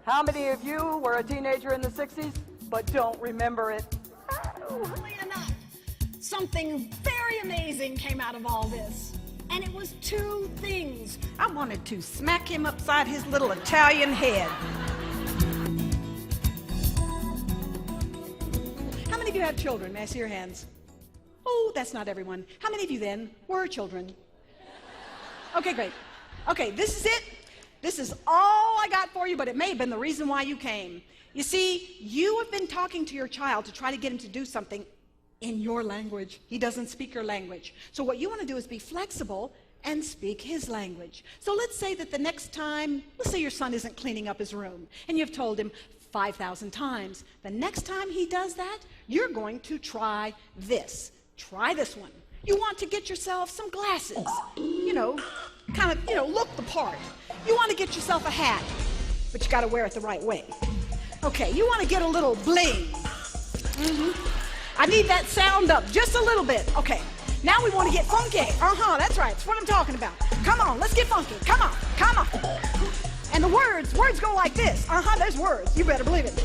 How many of you were a teenager in the 60s but don't remember it? Oddly enough, something very amazing came out of all this. And it was two things. I wanted to smack him upside his little Italian head. How many of you have children? May I see your hands? Oh, that's not everyone. How many of you then were children? Okay, great. Okay, this is it. This is all I got for you, but it may have been the reason why you came. You see, you have been talking to your child to try to get him to do something in your language. He doesn't speak your language. So what you want to do is be flexible and speak his language. So let's say that the next time, let's say your son isn't cleaning up his room, and you've told him 5,000 times. The next time he does that, you're going to try this. Try this one. You want to get yourself some glasses. Kind of, look the part. You want to get yourself a hat, but you got to wear it the right way. Okay, you want to get a little bling. I need that sound up just a little bit. Okay, now we want to get funky. That's right, that's what I'm talking about. Come on, let's get funky. Come on, come on. And the words go like this. There's words, you better believe it.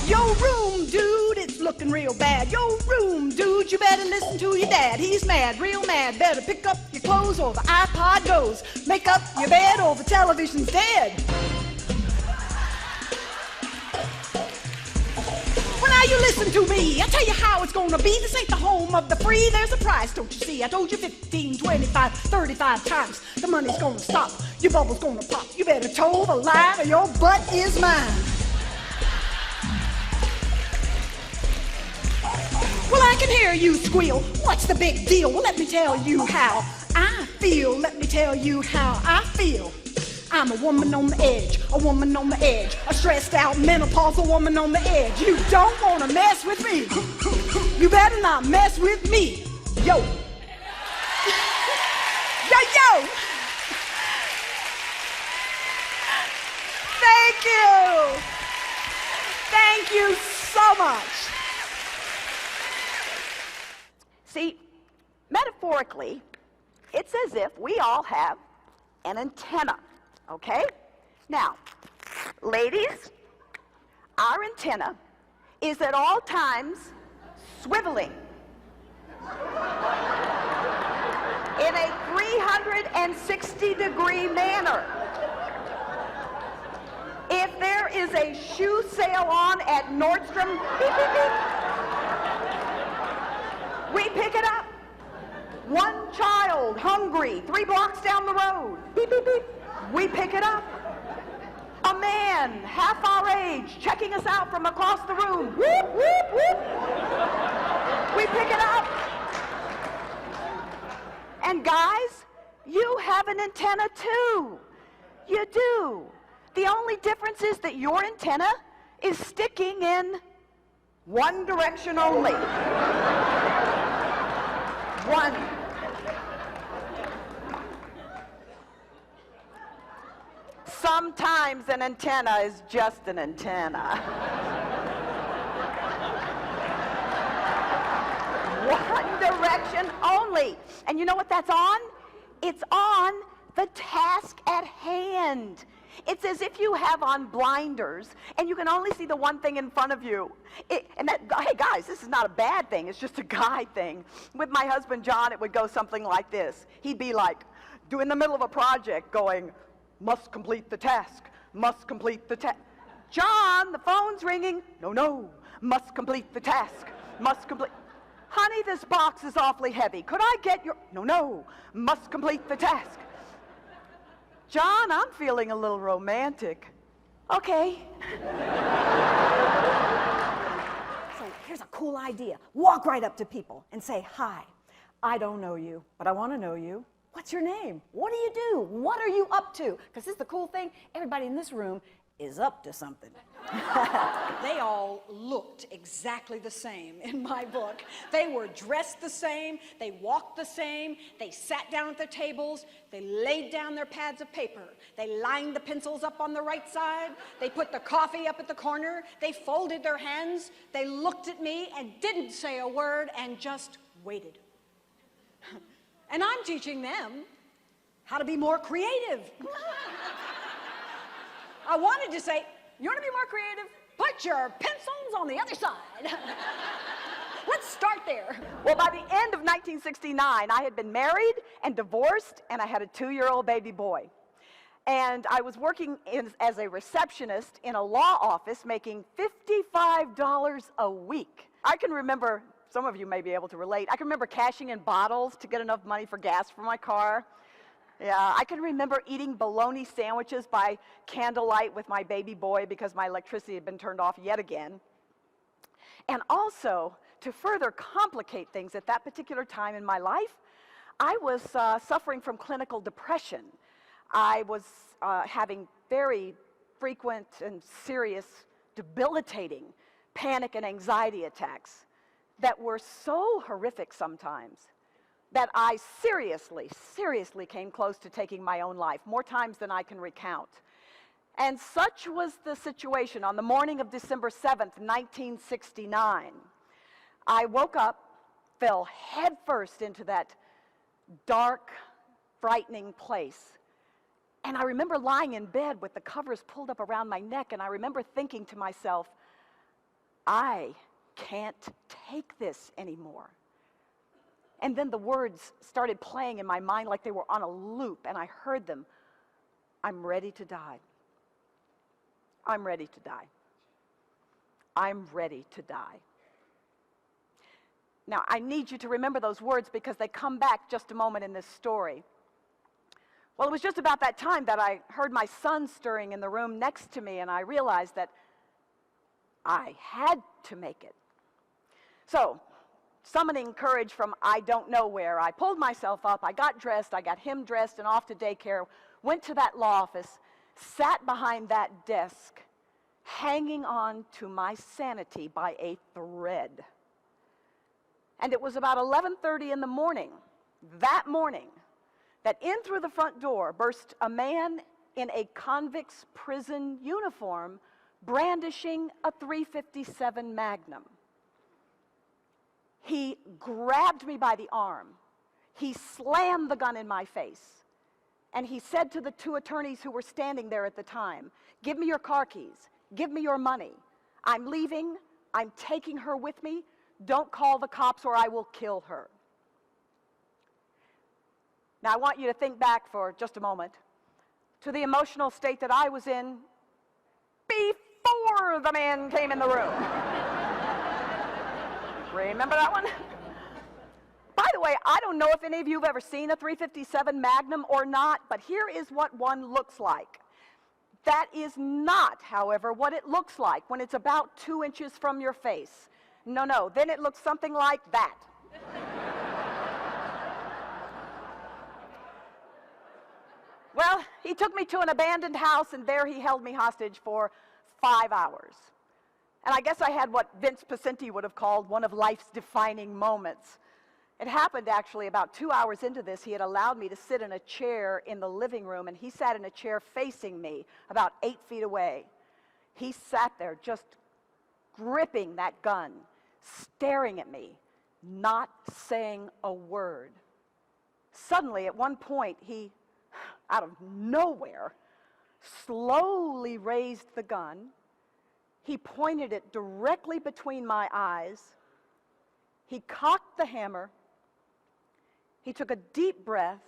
Yo room, dude, it's looking real bad. Yo room, dude, you better listen to your dad. He's mad, real mad. Better pick up your clothes or the iPod goes. Make up your bed or the television's dead. Well, now you listen to me. I tell you how it's gonna be. This ain't the home of the free. There's a price, don't you see? I told you 15, 25, 35 times. The money's gonna stop. Your bubble's gonna pop. You better toe the line or your butt is mine. Well, I can hear you squeal. What's the big deal? Well, let me tell you how I feel. Let me tell you how I feel. I'm a woman on the edge, a woman on the edge, a stressed out menopausal woman on the edge. You don't want to mess with me. You better not mess with me. Yo. Yo. Thank you. Thank you so much. See, metaphorically, it's as if we all have an antenna, okay? Now, ladies, our antenna is at all times swiveling in a 360-degree manner. If there is a shoe sale on at Nordstrom, beep, beep, beep, we pick it up. One child, hungry, 3 blocks down the road. Beep, beep, beep. We pick it up. A man, half our age, checking us out from across the room. Whoop, whoop, whoop. We pick it up. And guys, you have an antenna too. You do. The only difference is that your antenna is sticking in one direction only. One. Sometimes an antenna is just an antenna. One direction only. And you know what that's on? It's on the task at hand. It's as if you have on blinders and you can only see the one thing in front of you. Hey guys, this is not a bad thing. It's just a guy thing. With my husband, John, it would go something like this. He'd be like, in the middle of a project going, must complete the task, must complete the task. John, the phone's ringing. No, must complete the task, must complete. Honey, this box is awfully heavy. Could I get your, no, must complete the task. John, I'm feeling a little romantic. Okay. So here's a cool idea. Walk right up to people and say, hi, I don't know you, but I want to know you. What's your name? What do you do? What are you up to? Because this is the cool thing. Everybody in this room is up to something. They all looked exactly the same in my book. They were dressed the same, they walked the same, they sat down at their tables, they laid down their pads of paper, they lined the pencils up on the right side, they put the coffee up at the corner, they folded their hands, they looked at me and didn't say a word and just waited. And I'm teaching them how to be more creative. I wanted to say, you want to be more creative? Put your pencils on the other side. Let's start there. Well, by the end of 1969, I had been married and divorced, and I had a 2-year-old baby boy. And I was working as a receptionist in a law office, making $55 a week. I can remember, some of you may be able to relate, I can remember cashing in bottles to get enough money for gas for my car. Yeah, I can remember eating bologna sandwiches by candlelight with my baby boy because my electricity had been turned off yet again. And also, to further complicate things at that particular time in my life, I was suffering from clinical depression. I was having very frequent and serious, debilitating panic and anxiety attacks that were so horrific sometimes that I seriously came close to taking my own life, more times than I can recount. And such was the situation on the morning of December 7th, 1969. I woke up, fell headfirst into that dark, frightening place. And I remember lying in bed with the covers pulled up around my neck, and I remember thinking to myself, I can't take this anymore. And then the words started playing in my mind like they were on a loop, and I heard them. I'm ready to die. I'm ready to die. I'm ready to die. Now, I need you to remember those words because they come back just a moment in this story. Well, it was just about that time that I heard my son stirring in the room next to me, and I realized that I had to make it. So, summoning courage from I don't know where, I pulled myself up, I got dressed, I got him dressed and off to daycare, went to that law office, sat behind that desk, hanging on to my sanity by a thread. And it was about 11:30 in the morning, that morning, that in through the front door burst a man in a convict's prison uniform brandishing a .357 Magnum. He grabbed me by the arm. He slammed the gun in my face. And he said to the 2 attorneys who were standing there at the time, give me your car keys. Give me your money. I'm leaving. I'm taking her with me. Don't call the cops or I will kill her. Now, I want you to think back for just a moment to the emotional state that I was in before the man came in the room. Remember that one? By the way, I don't know if any of you have ever seen a .357 Magnum or not, but here is what one looks like. That is not, however, what it looks like when it's about 2 inches from your face. No, then it looks something like that. Well, he took me to an abandoned house, and there he held me hostage for 5 hours. And I guess I had what Vince Pacenti would have called one of life's defining moments. It happened actually about 2 hours into this. He had allowed me to sit in a chair in the living room, and he sat in a chair facing me about 8 feet away. He sat there just gripping that gun, staring at me, not saying a word. Suddenly, at one point, he, out of nowhere, slowly raised the gun. He pointed it directly between my eyes. He cocked the hammer. He took a deep breath,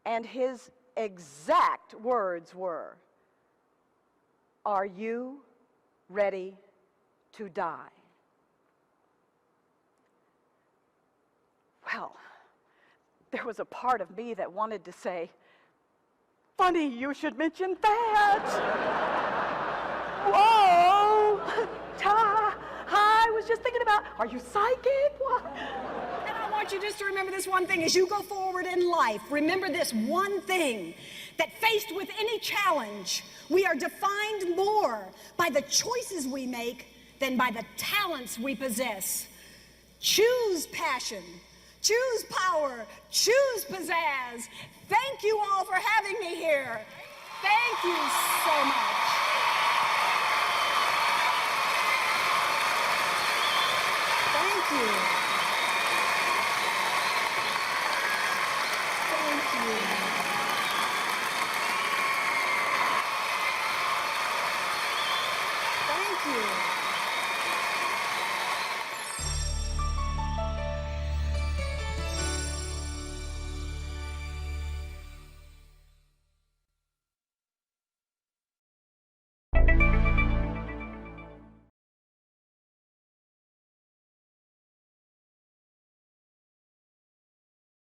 and his exact words were, "Are you ready to die?" Well, there was a part of me that wanted to say, "Funny you should mention that." Whoa! I was just thinking about, are you psychic? What? And I want you just to remember this one thing as you go forward in life. Remember this one thing, that faced with any challenge, we are defined more by the choices we make than by the talents we possess. Choose passion. Choose power. Choose pizzazz. Thank you all for having me here. Thank you so much. Thank you.